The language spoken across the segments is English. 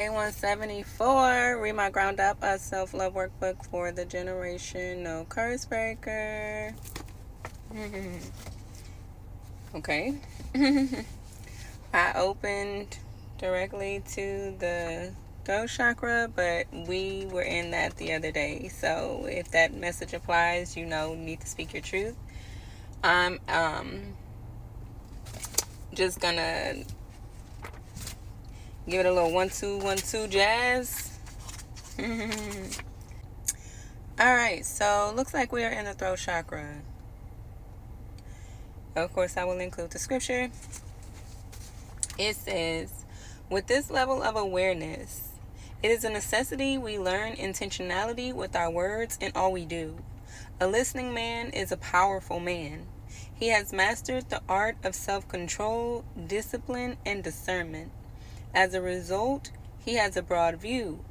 Day 174, read my ground up a self-love workbook for the generation no curse breaker. Okay. I opened directly to the throat chakra, but we were in that the other day. So if that message applies, you need to speak your truth. I'm just gonna give it a little 1-2-1-2 jazz. Alright, so looks like we are in the throat chakra. Of course, I will include the scripture. It says, with this level of awareness, it is a necessity we learn intentionality with our words and all we do. A listening man is a powerful man. He has mastered the art of self-control, discipline, and discernment. As a result, he has a broad view.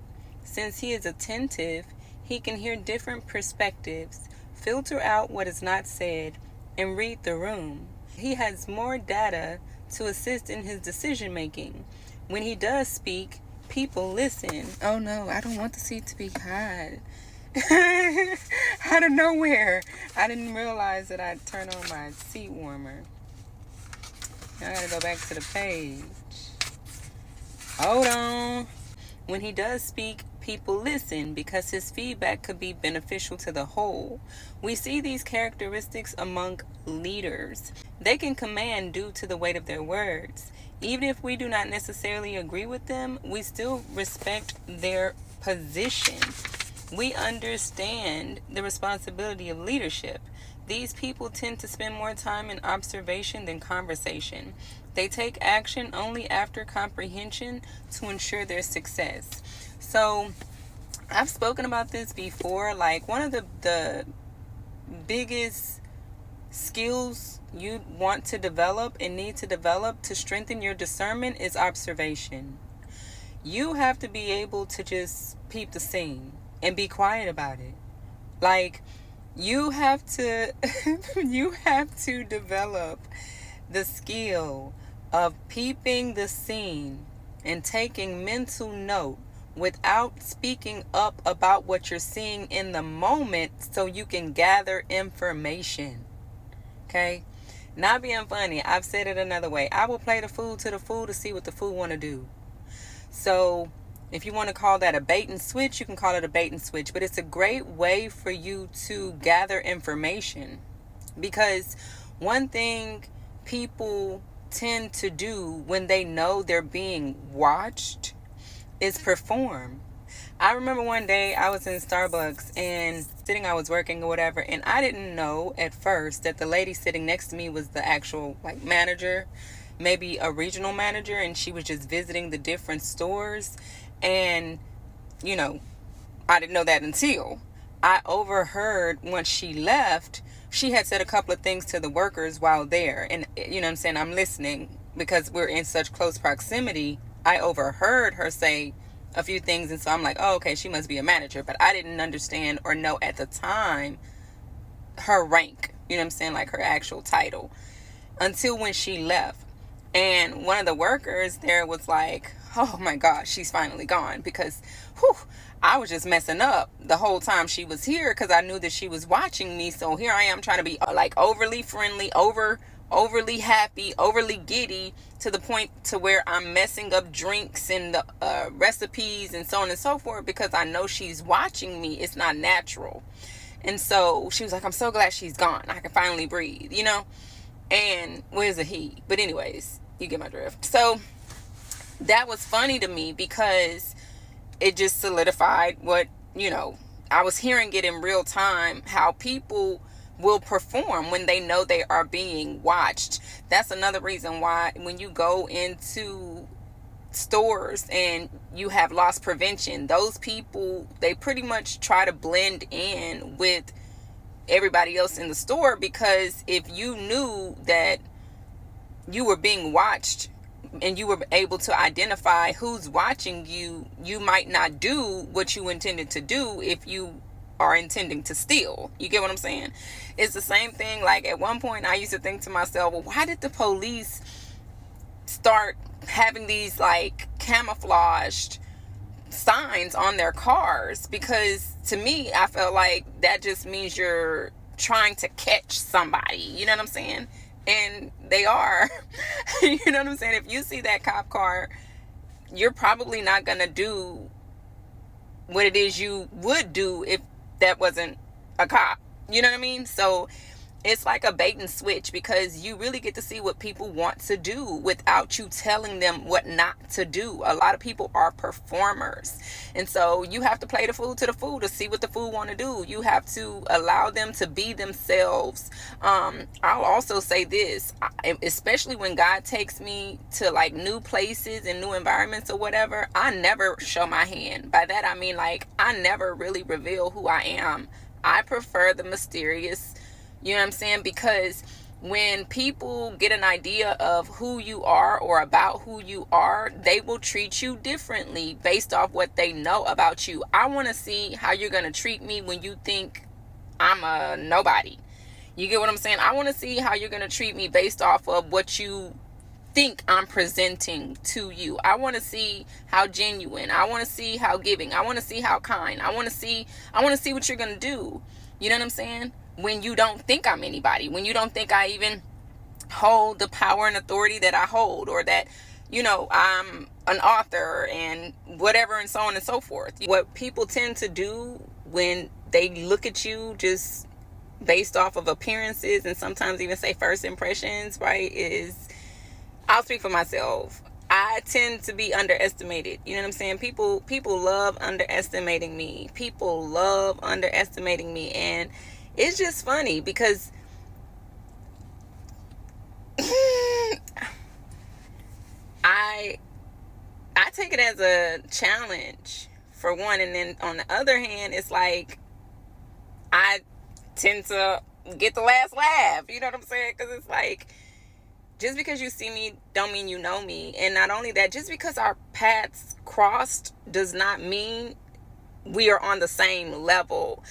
Since he is attentive, he can hear different perspectives, filter out what is not said, and read the room. He has more data to assist in his decision making. When he does speak, people listen. Oh no, I don't want the seat to be hot. Out of nowhere. I didn't realize that I'd turn on my seat warmer. Now I gotta go back to the page. Hold on. When he does speak, people listen because his feedback could be beneficial to the whole. We see these characteristics among leaders. They can command due to the weight of their words. Even if we do not necessarily agree with them, we still respect their position. We understand the responsibility of leadership. These people tend to spend more time in observation than conversation. They take action only after comprehension to ensure their success. So, I've spoken about this before. Like, one of the biggest skills you want to develop and need to develop to strengthen your discernment is observation. You have to be able to just peep the scene and be quiet about it. Like, you have to develop the skill of peeping the scene and taking mental note without speaking up about what you're seeing in the moment so you can gather information. Okay? Not being funny, I've said it another way. I will play the fool to the fool to see what the fool want to do. So if you want to call that a bait and switch, you can call it a bait and switch. But it's a great way for you to gather information. Because one thing people tend to do when they know they're being watched is perform. I remember one day I was in Starbucks and I was working or whatever, and I didn't know at first that the lady sitting next to me was the actual manager, maybe a regional manager, and she was just visiting the different stores. And I didn't know that until I overheard once she left. She had said a couple of things to the workers while there, and I'm listening because we're in such close proximity. I overheard her say a few things, and so I'm like, oh, okay, she must be a manager. But I didn't understand or know at the time her rank, like her actual title, until when she left. And one of the workers there was like, oh my gosh, she's finally gone, because I was just messing up the whole time she was here because I knew that she was watching me. So here I am trying to be overly friendly, overly happy, overly giddy, to the point to where I'm messing up drinks and the recipes and so on and so forth, because I know she's watching me. It's not natural. And so she was like, I'm so glad she's gone. I can finally breathe, And where's the he? But anyways, you get my drift. So that was funny to me because it just solidified what, I was hearing it in real time, how people will perform when they know they are being watched. That's another reason why when you go into stores and you have loss prevention, those people, they pretty much try to blend in with everybody else in the store, because if you knew that you were being watched and you were able to identify who's watching you, you might not do what you intended to do if you are intending to steal. You get what I'm saying? It's the same thing. Like, at one point I used to think to myself, well, why did the police start having these camouflaged signs on their cars, because to me, I felt like that just means you're trying to catch somebody. You know what I'm saying? And they are. You know what I'm saying? If you see that cop car, you're probably not going to do what it is you would do if that wasn't a cop. You know what I mean? So it's like a bait and switch, because you really get to see what people want to do without you telling them what not to do. A lot of people are performers. And so you have to play the fool to the fool to see what the fool want to do. You have to allow them to be themselves. I'll also say this, especially when God takes me to like new places and new environments or whatever, I never show my hand. By that, I mean, like, I never really reveal who I am. I prefer the mysterious. You know what I'm saying? Because when people get an idea of who you are or about who you are, they will treat you differently based off what they know about you. I want to see how you're going to treat me when you think I'm a nobody. You get what I'm saying? I want to see how you're going to treat me based off of what you think I'm presenting to you. I want to see how genuine. I want to see how giving. I want to see how kind. I want to see what you're going to do. You know what I'm saying? When you don't think I'm anybody, when you don't think I even hold the power and authority that I hold, or that, you know, I'm an author and whatever, and so on and so forth. What people tend to do when they look at you just based off of appearances, and sometimes even say first impressions, right, is, I'll speak for myself. I tend to be underestimated. You know what I'm saying? People love underestimating me. People love underestimating me. And it's just funny because I take it as a challenge, for one. And then on the other hand, it's like I tend to get the last laugh. You know what I'm saying? Because it's like, just because you see me don't mean you know me. And not only that, just because our paths crossed does not mean we are on the same level.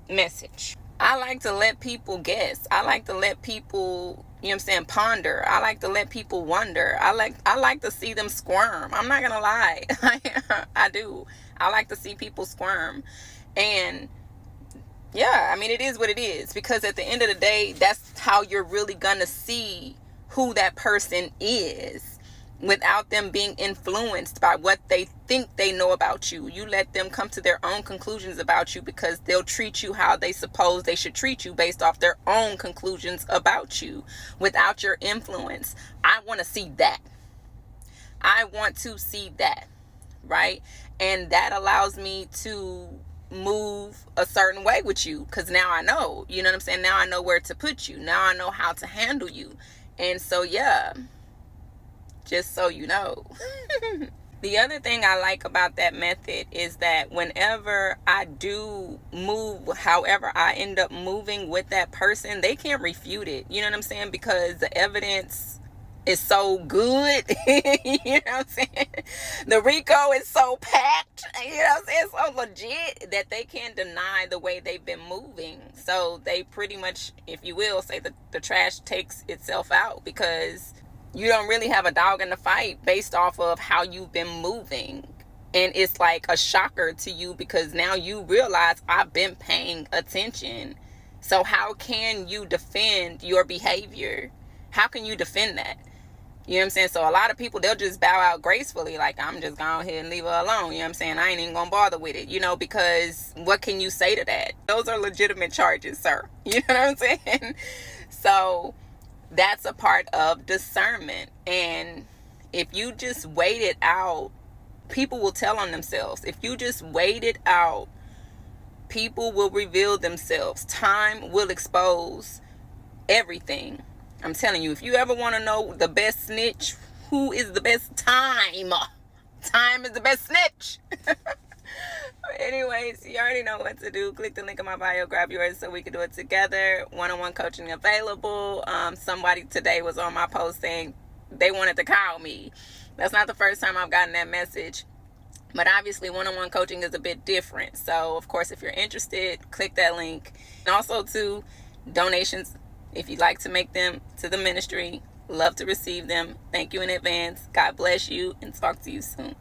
Message. I like to let people guess. I like to let people, you know what I'm saying, ponder. I like to let people wonder. I like to see them squirm. I'm not gonna lie. I do. I like to see people squirm. And yeah, I mean, it is what it is, because at the end of the day, that's how you're really gonna see who that person is, without them being influenced by what they think they know about you. You let them come to their own conclusions about you, because they'll treat you how they suppose they should treat you based off their own conclusions about you, without your influence. I want to see that. I want to see that, right? And that allows me to move a certain way with you, because now I know, you know what I'm saying? Now I know where to put you. Now I know how to handle you. And so, yeah, just so you know. The other thing I like about that method is that whenever I do move, however I end up moving with that person, they can't refute it. You know what I'm saying? Because the evidence is so good. You know what I'm saying? The Rico is so packed, you know what I'm saying, so legit, that they can't deny the way they've been moving. So they pretty much, if you will, say that the trash takes itself out, because you don't really have a dog in the fight based off of how you've been moving. And it's like a shocker to you, because now you realize I've been paying attention. So how can you defend your behavior? How can you defend that? You know what I'm saying? So a lot of people, they'll just bow out gracefully, like, I'm just going ahead and leave her alone. You know what I'm saying? I ain't even gonna bother with it, you know, because what can you say to that? Those are legitimate charges, sir. You know what I'm saying? So that's a part of discernment. And if you just wait it out, people will tell on themselves. If you just wait it out, people will reveal themselves. Time will expose everything. I'm telling you, if you ever want to know the best snitch, who is the best? Time. Time is the best snitch. Anyways, you already know what to do. Click the link in my bio, grab yours so we can do it together. One-on-one coaching available. Somebody today was on my post saying they wanted to call me. That's not the first time I've gotten that message. But obviously, one-on-one coaching is a bit different. So, of course, if you're interested, click that link. And also, to donations, if you'd like to make them to the ministry, love to receive them. Thank you in advance. God bless you, and talk to you soon.